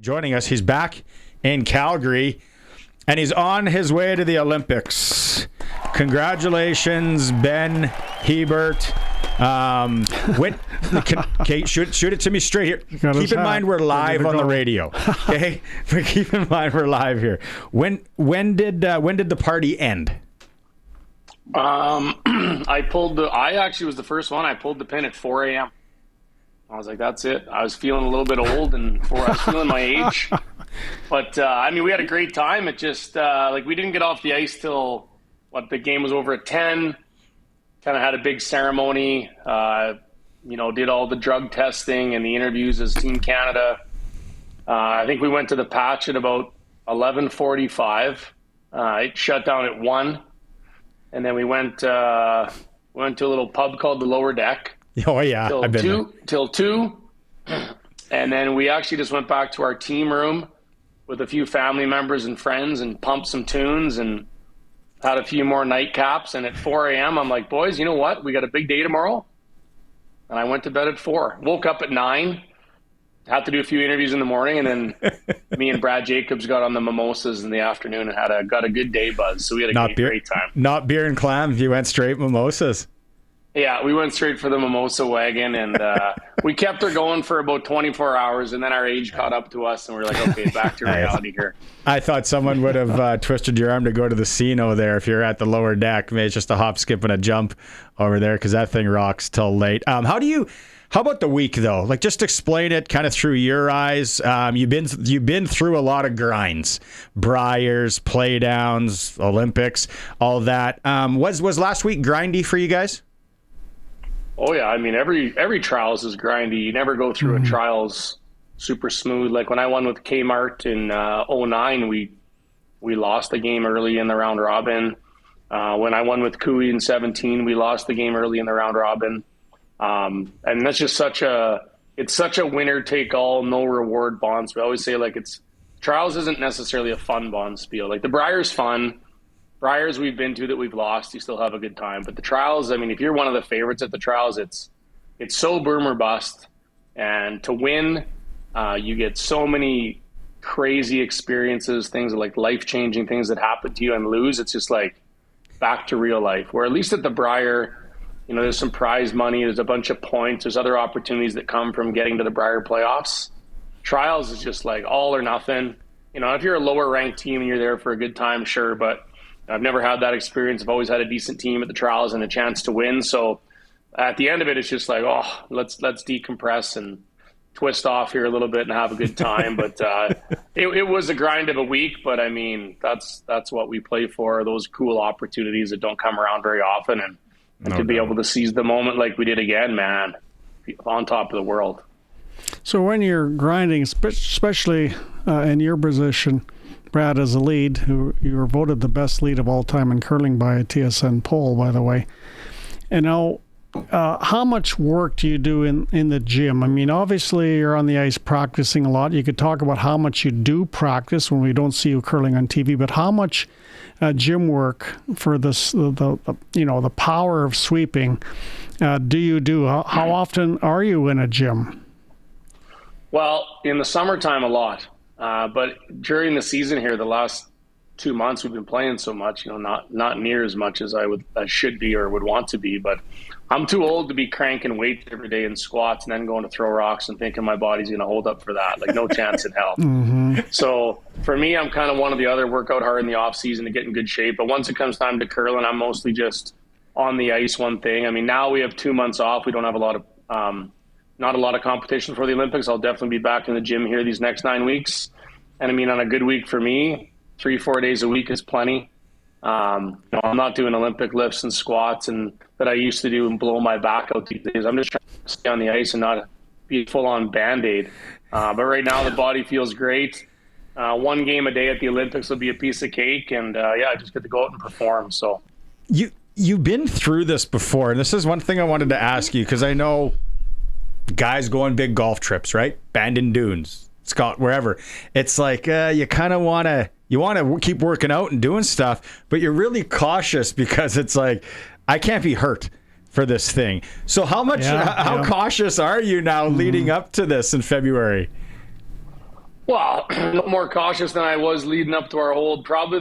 joining us. He's back in Calgary, and he's on his way to the Olympics. Congratulations, Ben Hebert. Okay, shoot it to me straight here. Keep in mind we're live on the radio. Okay, keep in mind we're live here. When did the party end? I actually was the first one. I pulled the pin at 4 a.m. I was like, that's it. I was feeling a little bit old and I was feeling my age. But, we had a great time. It just, we didn't get off the ice till, the game was over at 10. Kind of had a big ceremony, did all the drug testing and the interviews as Team Canada. I think we went to the patch at about 11:45. It shut down at 1. And then we went to a little pub called the Lower Deck. Oh, yeah. Till 2. And then we actually just went back to our team room with a few family members and friends and pumped some tunes and had a few more nightcaps. And at 4 a.m., I'm like, boys, you know what? We got a big day tomorrow. And I went to bed at 4. Woke up at 9. Had to do a few interviews in the morning. And then me and Brad Jacobs got on the mimosas in the afternoon and got a good day buzz. So we had a great time. Not beer and clam. You went straight mimosas. Yeah, we went straight for the mimosa wagon, and we kept her going for about 24 hours, and then our age caught up to us, and we were like, okay, back to reality here. I thought someone would have twisted your arm to go to the Cino there if you're at the Lower Deck. Maybe it's just a hop, skip, and a jump over there because that thing rocks till late. How about the week, though? Just explain it kind of through your eyes. You've been through a lot of grinds, Briars, playdowns, Olympics, all that. Was last week grindy for you guys? Oh yeah, every trials is grindy. You never go through a trials super smooth. Like when I won with Kmart in 2009, we lost the game early in the round robin. When I won with Cooey in 2017, we lost the game early in the round robin. And that's just such a winner take all, no reward bonspiel. I always say trials isn't necessarily a fun bonspiel. Like the Briar's fun. Briars we've been to that we've lost, you still have a good time. But the trials, if you're one of the favorites at the trials, it's so boom or bust. And to win, you get so many crazy experiences, things like life-changing things that happen to you, and lose. It's just back to real life. Where at least at the Briar, there's some prize money, there's a bunch of points, there's other opportunities that come from getting to the Briar playoffs. Trials is just all or nothing. If you're a lower ranked team and you're there for a good time, sure, but I've never had that experience. I've always had a decent team at the trials and a chance to win. So at the end of it, it's just let's decompress and twist off here a little bit and have a good time. But it was a grind of a week. But that's what we play for. Those cool opportunities that don't come around very often, and to be able to seize the moment like we did again, man, on top of the world. So when you're grinding, especially in your position, Brad, as a lead, who you were voted the best lead of all time in curling by a TSN poll, by the way. How much work do you do in the gym? Obviously you're on the ice practicing a lot. You could talk about how much you do practice when we don't see you curling on TV, but how much gym work for this, the power of sweeping do you do? How often are you in a gym? Well, in the summertime, a lot. But during the season here, the last 2 months, we've been playing so much, not near as much as I should be or would want to be. But I'm too old to be cranking weights every day in squats and then going to throw rocks and thinking my body's going to hold up for that. No chance in hell. Mm-hmm. So for me, I'm kind of one of the other, work out hard in the off season to get in good shape. But once it comes time to curling, I'm mostly just on the ice, one thing. Now we have 2 months off. We don't have not a lot of competition for the Olympics. I'll definitely be back in the gym here these next 9 weeks. And on a good week for me, 3-4 days a week is plenty. I'm not doing Olympic lifts and squats and that I used to do and blow my back out these days. I'm just trying to stay on the ice and not be full on Band-Aid. But right now the body feels great. 1 game a day at the Olympics will be a piece of cake. And I just get to go out and perform. So you've been through this before. And this is one thing I wanted to ask you, because I know guys go on big golf trips, right? Bandon Dunes, Scott, wherever. It's you kind of want to keep working out and doing stuff, but you're really cautious because it's I can't be hurt for this thing. So how cautious are you now leading up to this in February? Well, a little more cautious than I was leading up to our hold. Probably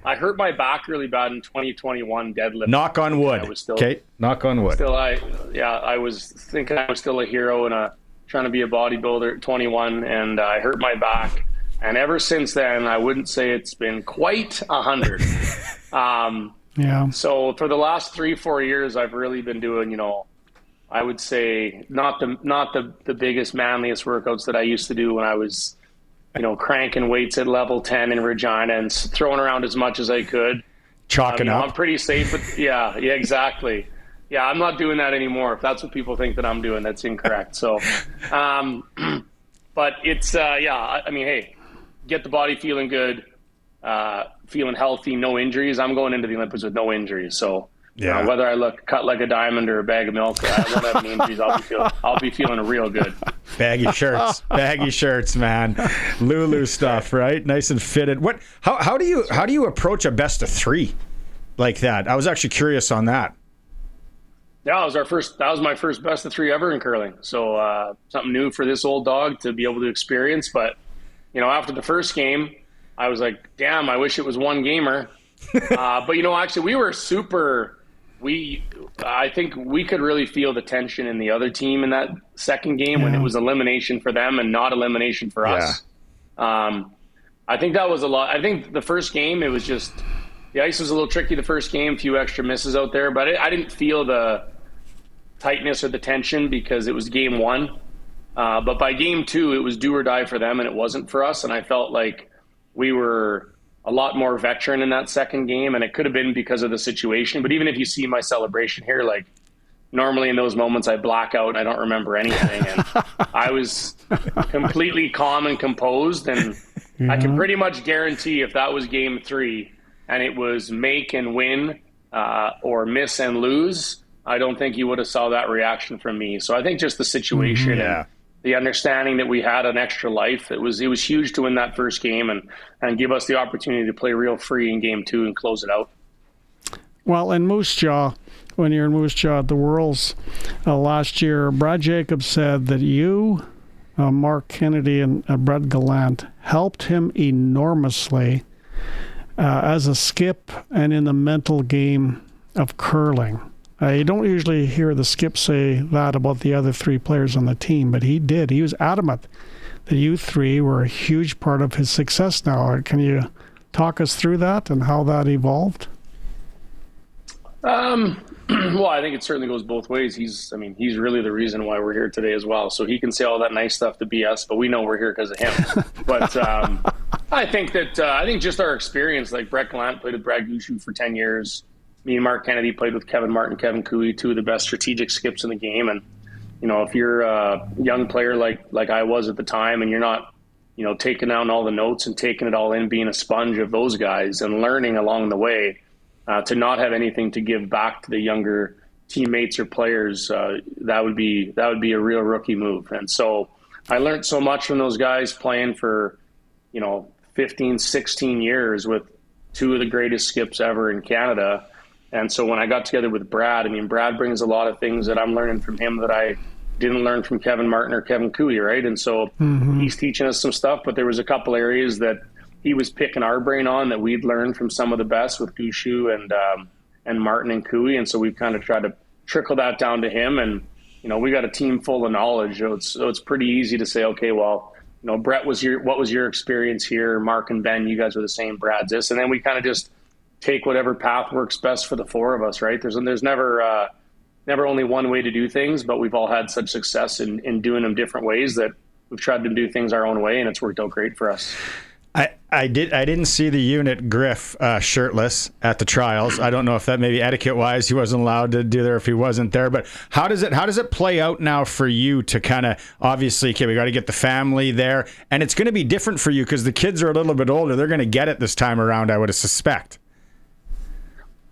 I hurt my back really bad in 2021 deadlift. Knock on wood. Okay, knock on wood. I was thinking I was still a hero and trying to be a bodybuilder at 21, and I hurt my back. And ever since then, I wouldn't say it's been quite 100. Yeah. So for the last 3-4 years, I've really been doing, I would say not the biggest, manliest workouts that I used to do when I was, cranking weights at level 10 in Regina and throwing around as much as I could. Chalking up. I'm pretty safe with, yeah, exactly. Yeah, I'm not doing that anymore. If that's what people think that I'm doing, that's incorrect. So, but it's, hey, get the body feeling good, feeling healthy, no injuries. I'm going into the Olympics with no injuries. So, whether I look cut like a diamond or a bag of milk, I won't have any injuries. I'll be feeling real good. Baggy shirts, man. Lulu stuff, right? Nice and fitted. How do you approach a best of 3 like that? I was actually curious on that. Yeah, that was my first best of 3 ever in curling. So something new for this old dog to be able to experience. But after the first game, I was like, damn, I wish it was one gamer. But actually, we were super. I think we could really feel the tension in the other team in that second game when it was elimination for them and not elimination for us. I think that was a lot. I think the first game, it was just, the ice was a little tricky the first game, a few extra misses out there, but I didn't feel the tightness or the tension because it was game 1. But by game 2, it was do or die for them and it wasn't for us. And I felt like we were a lot more veteran in that second game, and it could have been because of the situation. But even if you see my celebration here, like normally in those moments I black out and I don't remember anything. And I was completely calm and composed. And I can pretty much guarantee if that was game 3 and it was make and win or miss and lose, I don't think you would have saw that reaction from me. So I think just the situation and the understanding that we had an extra life, it was huge to win that first game and give us the opportunity to play real free in game 2 and close it out. Well, in Moose Jaw, when you're in Moose Jaw at the Worlds last year, Brad Jacobs said that you, Mark Kennedy, and Brett Gallant helped him enormously as a skip and in the mental game of curling. You don't usually hear the skip say that about the other 3 players on the team, but he did. He was adamant that you 3 were a huge part of his success now. Can you talk us through that and how that evolved? Well, I think it certainly goes both ways. He's really the reason why we're here today as well. So he can say all that nice stuff to BS, but we know we're here because of him. But I think just our experience, like Brett Gallant played with Brad Gushue for 10 years. Me and Mark Kennedy played with Kevin Martin, Kevin Cooey, 2 of the best strategic skips in the game. And, if you're a young player like I was at the time and you're not, taking down all the notes and taking it all in, being a sponge of those guys and learning along the way, to not have anything to give back to the younger teammates or players, that would be a real rookie move. And so I learned so much from those guys playing for, 15, 16 years with 2 of the greatest skips ever in Canada. And so when I got together with Brad, Brad brings a lot of things that I'm learning from him that I didn't learn from Kevin Martin or Kevin Cooey, right? And so he's teaching us some stuff, but there was a couple areas that he was picking our brain on that we'd learned from some of the best with Gushue and Martin and Cooey. And so we've kind of tried to trickle that down to him. And, we got a team full of knowledge. So it's pretty easy to say, okay, well, Brett, what was your experience here? Mark and Ben, you guys are the same. Brad's this. And then we kind of just take whatever path works best for the 4 of us, right? There's never only one way to do things, but we've all had such success in doing them different ways that we've tried to do things our own way, and it's worked out great for us. I didn't see the unit Griff shirtless at the trials. I don't know if that maybe etiquette wise he wasn't allowed to do there if he wasn't there. But how does it play out now for you to kind of obviously we got to get the family there, and it's going to be different for you because the kids are a little bit older. They're going to get it this time around, I would suspect.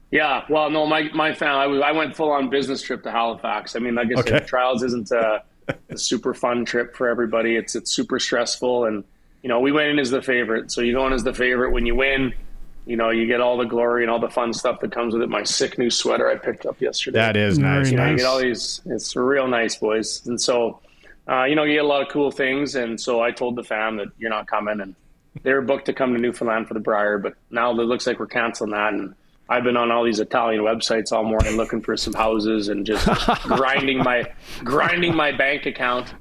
Yeah, well, no, my family. I went full on business trip to Halifax. Like I said, trials isn't a super fun trip for everybody. It's super stressful and. We went in as the favorite. So you go in as the favorite. When you win, you get all the glory and all the fun stuff that comes with it. My sick new sweater I picked up yesterday. That is nice. You get all these. It's real nice, boys. And so You get a lot of cool things. And so I told the fam that you're not coming. And they were booked to come to Newfoundland for the Brier. But now it looks like we're canceling that. And I've been on all these Italian websites all morning looking for some houses and just grinding my bank account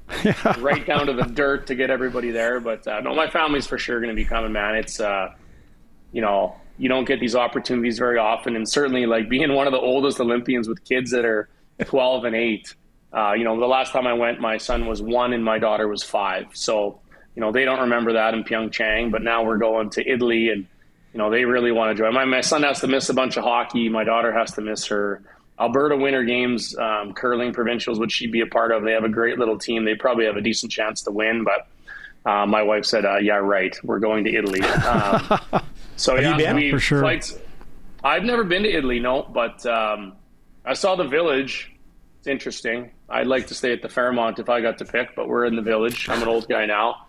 right down to the dirt to get everybody there. But no, my family's for sure going to be coming, man. It's, you don't get these opportunities very often. And certainly like being one of the oldest Olympians with kids that are 12 and 8, the last time I went, my son was 1 and my daughter was 5. So, they don't remember that in Pyeongchang, but now we're going to Italy and, they really want to join. My son has to miss a bunch of hockey. My daughter has to miss her Alberta Winter Games, curling provincials, which she'd be a part of. They have a great little team. They probably have a decent chance to win, but my wife said, yeah, right. We're going to Italy. So have you been? For sure. Flights. I've never been to Italy, no, but I saw the Village. It's interesting. I'd like to stay at the Fairmont if I got to pick, but we're in the Village. I'm an old guy now.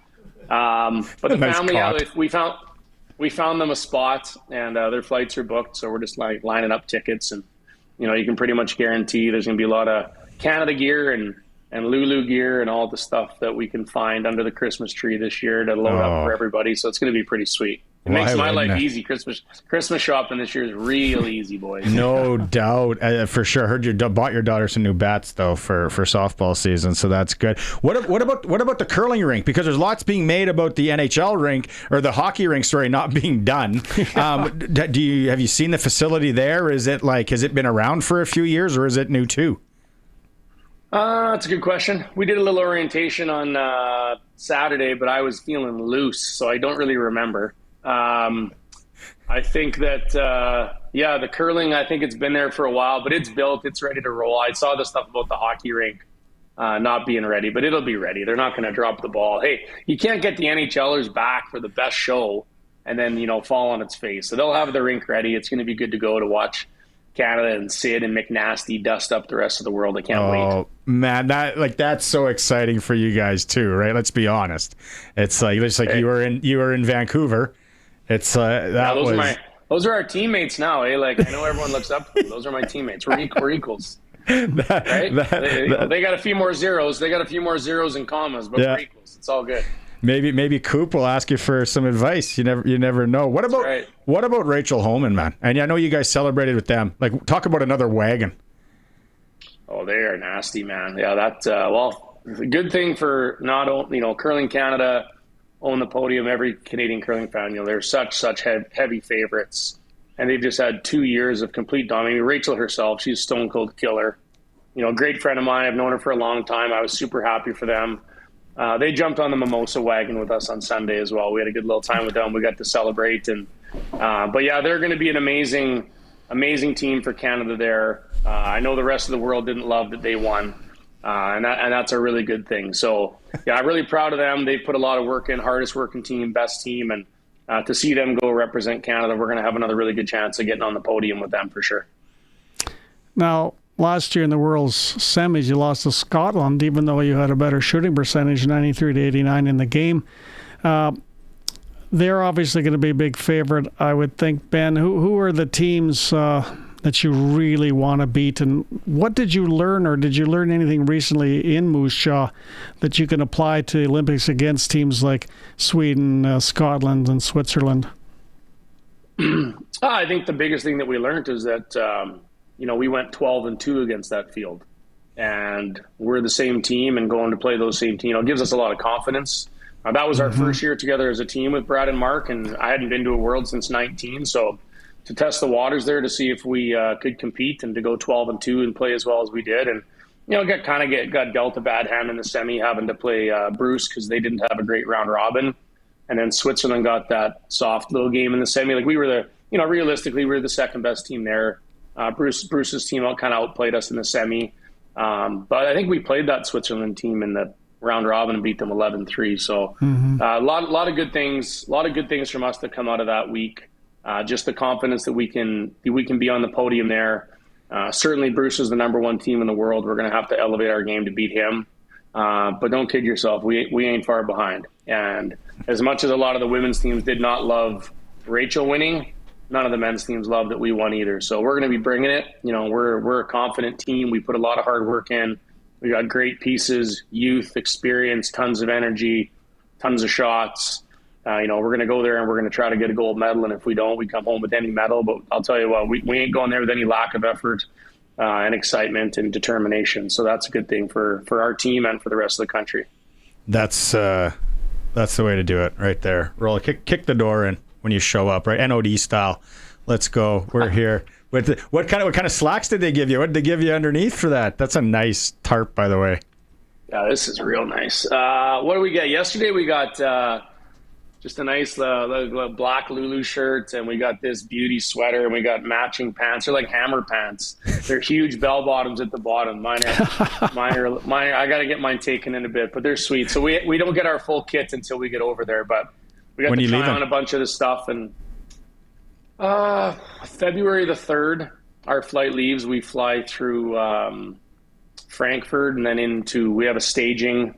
But the Nice family, caught. we found them a spot, and their flights are booked, so we're just like lining up tickets, and you can pretty much guarantee there's going to be a lot of Canada gear and Lulu gear and all the stuff that we can find under the Christmas tree this year to load up for everybody. So it's going to be pretty sweet. It makes my life easy. Christmas shopping this year is real easy, boys. No doubt, for sure. Heard you bought your daughter some new bats though for softball season, so that's good. What about the curling rink? Because there's lots being made about the NHL rink or the hockey rink, not being done. Have you seen the facility there? Is it has it been around for a few years or is it new too? That's a good question. We did a little orientation on Saturday, but I was feeling loose, so I don't really remember. I think that, the curling, I think it's been there for a while, but it's built, it's ready to roll. I saw the stuff about the hockey rink not being ready, but it'll be ready. They're not going to drop the ball. Hey, you can't get the NHLers back for the best show and then, fall on its face. So they'll have the rink ready. It's going to be good to go to watch Canada and Sid and McNasty dust up the rest of the world. I can't wait. Oh man, that's so exciting for you guys too, right? Let's be honest. It's like you were in Vancouver. It's those are our teammates now. Eh? Like I know everyone looks up to them. Those are my teammates. We're equals. Right? They got a few more zeros. They got a few more zeros and commas, but we're equals. It's all good. Maybe Coop will ask you for some advice. You never know. What about Rachel Homan, man? And I know you guys celebrated with them. Like, talk about another wagon. Oh, they are nasty, man. Yeah, that the good thing for not only Curling Canada own the podium. Every Canadian curling fan, they're such heavy favorites, and they've just had 2 years of complete domination. Rachel herself, she's a stone cold killer. Great friend of mine. I've known her for a long time. I was super happy for them. They jumped on the mimosa wagon with us on Sunday as well. We had a good little time with them. We got to celebrate, but yeah, they're going to be an amazing team for Canada there. I know the rest of the world didn't love that they won, and that's a really good thing. So yeah, I'm really proud of them. They put a lot of work in, hardest working team, best team, and to see them go represent Canada, we're going to have another really good chance of getting on the podium with them for sure. Now, last year in the World's Semis, you lost to Scotland, even though you had a better shooting percentage, 93 to 89 in the game. They're obviously going to be a big favorite, I would think. Ben, who are the teams that you really want to beat, and what did you learn, or did you learn anything recently in Moose Jaw that you can apply to the Olympics against teams like Sweden, Scotland, and Switzerland? I think the biggest thing that we learned is that we went 12-2 against that field, and we're the same team, and going to play those same team, it gives us a lot of confidence. That was our first year together as a team with Brad and Mark, and I hadn't been to a World since 19, so to test the waters there to see if we could compete and to go 12-2 and play as well as we did. And, got dealt a bad hand in the semi, having to play Bruce because they didn't have a great round robin. And then Switzerland got that soft little game in the semi. Like we were realistically, we were the second best team there. Bruce's team kind of outplayed us in the semi. But I think we played that Switzerland team in the round robin and beat them 11-3. So a lot of good things from us that come out of that week. Just the confidence that we can be on the podium there. Certainly Bruce is the number one team in the world. We're going to have to elevate our game to beat him. But don't kid yourself. We ain't far behind. And as much as a lot of the women's teams did not love Rachel winning, none of the men's teams love that we won either. So we're going to be bringing it. We're a confident team. We put a lot of hard work in. We got great pieces, youth, experience, tons of energy, tons of shots. We're going to go there and we're going to try to get a gold medal. And if we don't, we come home with any medal. But I'll tell you what, we ain't going there with any lack of effort and excitement and determination. So that's a good thing for our team and for the rest of the country. That's the way to do it right there. Roll, kick the door in when you show up, right? NOD style. Let's go. We're here. What kind of slacks did they give you? What did they give you underneath for that? That's a nice tarp, by the way. Yeah, this is real nice. What did we get? Yesterday we got just a nice black Lulu shirt, and we got this beauty sweater, and we got matching pants. They're like hammer pants. They're huge bell bottoms at the bottom. Mine are. I got to get mine taken in a bit, but they're sweet. So we don't get our full kit until we get over there, but we got to try on a bunch of the stuff. And February the 3rd, our flight leaves. We fly through Frankfurt and then we have a staging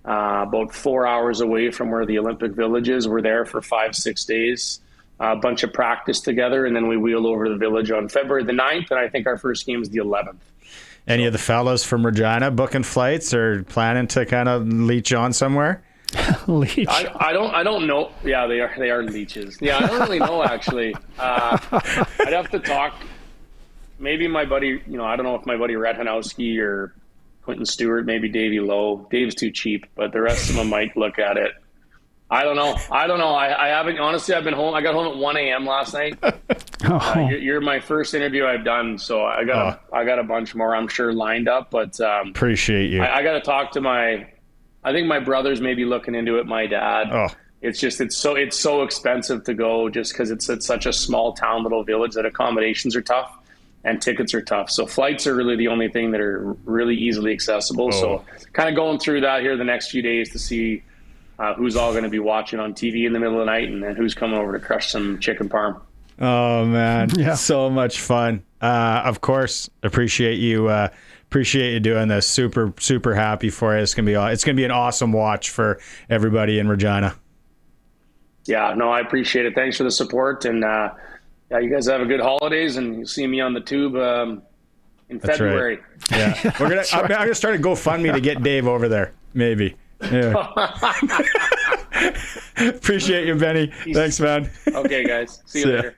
about 4 hours away from where the Olympic Village is. We're there for 5-6 days, a bunch of practice together, and then we wheel over the village on February the 9th, and I think our first game is the 11th. Any of the fellows from Regina booking flights or planning to kind of leech on somewhere? Leech. I don't know. Yeah, they are leeches. Yeah, I don't really know, actually. I'd have to talk. Maybe my buddy, I don't know if my buddy Rhett Hanowski or Quentin Stewart, maybe Davey Lowe. Dave's too cheap, but the rest of them might look at it. I don't know. I haven't, honestly, I've been home. I got home at 1 a.m. last night. You're my first interview I've done, so I got a bunch more, I'm sure, lined up, but appreciate you. I got to talk to I think my brother's maybe looking into it, my dad. Oh. It's so expensive to go just because it's such a small town, little village, that accommodations are tough and tickets are tough. So flights are really the only thing that are really easily accessible. Oh. So kind of going through that here the next few days to see who's all going to be watching on TV in the middle of the night and then who's coming over to crush some chicken parm. Oh, man. Yeah. So much fun. Of course, appreciate you doing this. Super, super happy for you. It's going to be an awesome watch for everybody in Regina. Yeah, no, I appreciate it. Thanks for the support. And you guys have a good holidays, and you'll see me on the tube in February. Right. Yeah. I'm going to start a GoFundMe to get Dave over there, maybe. Yeah. Appreciate you, Benny. Thanks, man. Okay, guys. See you later.